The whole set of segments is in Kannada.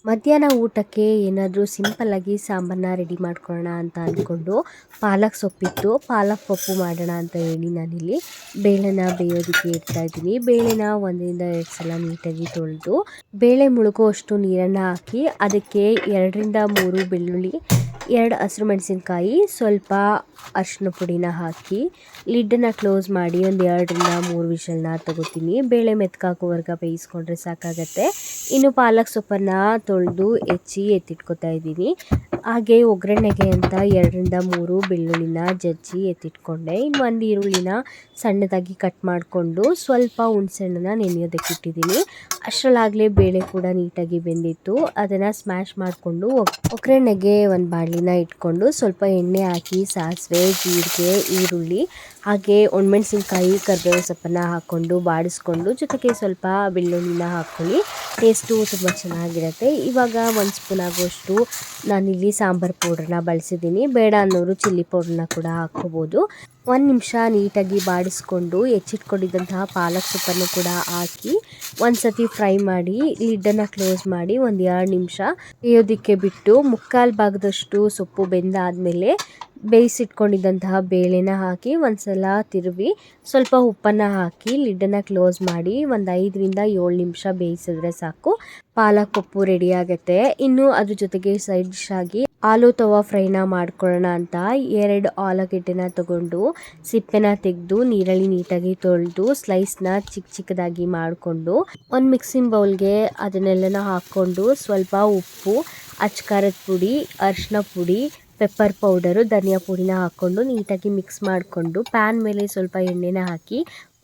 ಮಧ್ಯಾಹ್ನ ಊಟಕ್ಕೆ ಏನಾದರೂ ಸಿಂಪಲ್ಲಾಗಿ ಸಾಂಬಾರನ್ನ ರೆಡಿ ಮಾಡ್ಕೊಳ್ಳೋಣ ಅಂತ ಅಂದ್ಕೊಂಡು ಪಾಲಕ್ ಸೊಪ್ಪಿತ್ತು, ಪಾಲಕ್ ಪಪ್ಪು ಮಾಡೋಣ ಅಂತ ಹೇಳಿ ನಾನಿಲ್ಲಿ ಬೇಳೆನ ಬೇಯೋದಕ್ಕೆ ಇಡ್ತಾ ಇದ್ದೀನಿ. ಬೇಳೆನ 1-2 ಸಲ ನೀಟಾಗಿ ತೊಳೆದು ಬೇಳೆ ಮುಳುಗುವಷ್ಟು ನೀರನ್ನು ಹಾಕಿ ಅದಕ್ಕೆ 2-3 ಬೆಳ್ಳುಳ್ಳಿ, 2 ಹಸಿರು ಮೆಣಸಿನ್ಕಾಯಿ, ಸ್ವಲ್ಪ ಅರಿಶಿನ ಪುಡಿನ ಹಾಕಿ ಲಿಡ್ಡನ್ನು ಕ್ಲೋಸ್ ಮಾಡಿ 2-3 ವಿಷಲ್ನ ತಗೋತೀನಿ. ಬೇಳೆ ಮೆತ್ಕಾಕೋವರೆಗೆ ಬೇಯಿಸ್ಕೊಂಡ್ರೆ ಸಾಕಾಗತ್ತೆ. ಇನ್ನು ಪಾಲಕ್ ಸೊಪ್ಪನ್ನು ತೊಳೆದು ಹೆಚ್ಚಿ ಎತ್ತಿಟ್ಕೊತಾ ಇದ್ದೀನಿ. ಹಾಗೆ ಒಗ್ಗರಣೆಗೆ ಅಂತ 2-3 ಬೆಳ್ಳುಳ್ಳಿನ ಜಜ್ಜಿ ಎತ್ತಿಟ್ಕೊಂಡೆ. ಇನ್ನು 1 ಈರುಳ್ಳಿನ ಸಣ್ಣದಾಗಿ ಕಟ್ ಮಾಡಿಕೊಂಡು ಸ್ವಲ್ಪ ಹುಣಸೆಹಣ್ಣನ್ನ ನೆನೆಯೋದಕ್ಕೆ ಇಟ್ಟಿದ್ದೀನಿ. ಅಷ್ಟರಲ್ಲಾಗಲೇ ಬೇಳೆ ಕೂಡ ನೀಟಾಗಿ ಬೆಂದಿತ್ತು. ಅದನ್ನು ಸ್ಮ್ಯಾಶ್ ಮಾಡಿಕೊಂಡು ಒಗ್ಗರಣೆಗೆ ಒಂದು ಬಾಣಲಿನ ಇಟ್ಕೊಂಡು ಸ್ವಲ್ಪ ಎಣ್ಣೆ ಹಾಕಿ ಸಾಸಿವೆ, ಜೀರಿಗೆ, ಈರುಳ್ಳಿ ಹಾಗೆ ಒಣಮೆಣಸಿನ್ಕಾಯಿ, ಕರಿಬೇವು ಸೊಪ್ಪನ್ನು ಹಾಕ್ಕೊಂಡು ಬಾಡಿಸ್ಕೊಂಡು ಜೊತೆಗೆ ಸ್ವಲ್ಪ ಬೆಳ್ಳುಳ್ಳಿನ ಹಾಕ್ಕೊಳ್ಳಿ. ಟೇಸ್ಟು ತುಂಬ ಚೆನ್ನಾಗಿರುತ್ತೆ. ಇವಾಗ 1 ಸ್ಪೂನ್ ಆಗುವಷ್ಟು ನಾನಿಲ್ಲಿ ಸಾಂಬಾರು ಪೌಡ್ರನ್ನ ಬಳಸಿದ್ದೀನಿ. ಬೇಡ ಅನ್ನೋರು ಚಿಲ್ಲಿ ಪೌಡ್ರನ್ನ ಕೂಡ ಹಾಕ್ಕೋಬೋದು. 1 ನಿಮಿಷ ನೀಟಾಗಿ ಬಾಡಿಸ್ಕೊಂಡು ಹೆಚ್ಚಿಟ್ಕೊಂಡಿದ್ದಂತಹ ಪಾಲಕ್ ಸೊಪ್ಪನ್ನು ಕೂಡ ಹಾಕಿ ಒಂದು ಸತಿ ಫ್ರೈ ಮಾಡಿ ಲಿಡ್ಡನ್ನು ಕ್ಲೋಸ್ ಮಾಡಿ 1-2 ನಿಮಿಷ ಬೇಯೋದಕ್ಕೆ ಬಿಟ್ಟು 3/4 ಭಾಗದಷ್ಟು ಸೊಪ್ಪು ಬೆಂದಾದಮೇಲೆ ಬೇಯಿಸಿಟ್ಕೊಂಡಿದ್ದಂತಹ ಬೇಳೆನ ಹಾಕಿ ಒಂದು ಸಲ ತಿರುವಿ ಸ್ವಲ್ಪ ಉಪ್ಪನ್ನು ಹಾಕಿ ಲಿಡ್ಡನ್ನು ಕ್ಲೋಸ್ ಮಾಡಿ 5-7 ನಿಮಿಷ ಬೇಯಿಸಿದ್ರೆ ಸಾಕು. ಪಾಲಕ್ ಪಪ್ಪು ರೆಡಿ ಆಗುತ್ತೆ. ಇನ್ನು ಅದ್ರ ಜೊತೆಗೆ ಸೈಡ್ ಡಿಶ್ ಆಗಿ ಆಲೂ ತವಾ ಫ್ರೈನ ಮಾಡ್ಕೊಳ್ಳೋಣ ಅಂತ 2 ಆಲೂಗೆಡ್ಡೆನ ತಗೊಂಡು ಸಿಪ್ಪೆನ ತೆಗೆದು ನೀರಲ್ಲಿ ನೀಟಾಗಿ ತೊಳೆದು ಸ್ಲೈಸ್ನ ಚಿಕ್ಕದಾಗಿ ಮಾಡಿಕೊಂಡು ಒಂದು ಮಿಕ್ಸಿಂಗ್ ಬೌಲ್ಗೆ ಅದನ್ನೆಲ್ಲನ ಹಾಕ್ಕೊಂಡು ಸ್ವಲ್ಪ ಉಪ್ಪು, ಅಚ್ಕಾರದ ಪುಡಿ, ಅರಿಶಿನ ಪುಡಿ, ಪೆಪ್ಪರ್ ಪೌಡರು, ಧನಿಯಾ ಪುಡಿನ ಹಾಕ್ಕೊಂಡು ನೀಟಾಗಿ ಮಿಕ್ಸ್ ಮಾಡಿಕೊಂಡು ಪ್ಯಾನ್ ಮೇಲೆ ಸ್ವಲ್ಪ ಎಣ್ಣೆನ ಹಾಕಿ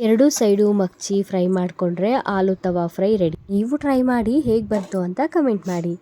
2 ಸೈಡು ಮಗ್ಚಿ ಫ್ರೈ ಮಾಡಿಕೊಂಡ್ರೆ ಆಲೂ ತವಾ ಫ್ರೈ ರೆಡಿ. ನೀವು ಟ್ರೈ ಮಾಡಿ ಹೇಗೆ ಬಂತು ಅಂತ ಕಮೆಂಟ್ ಮಾಡಿ.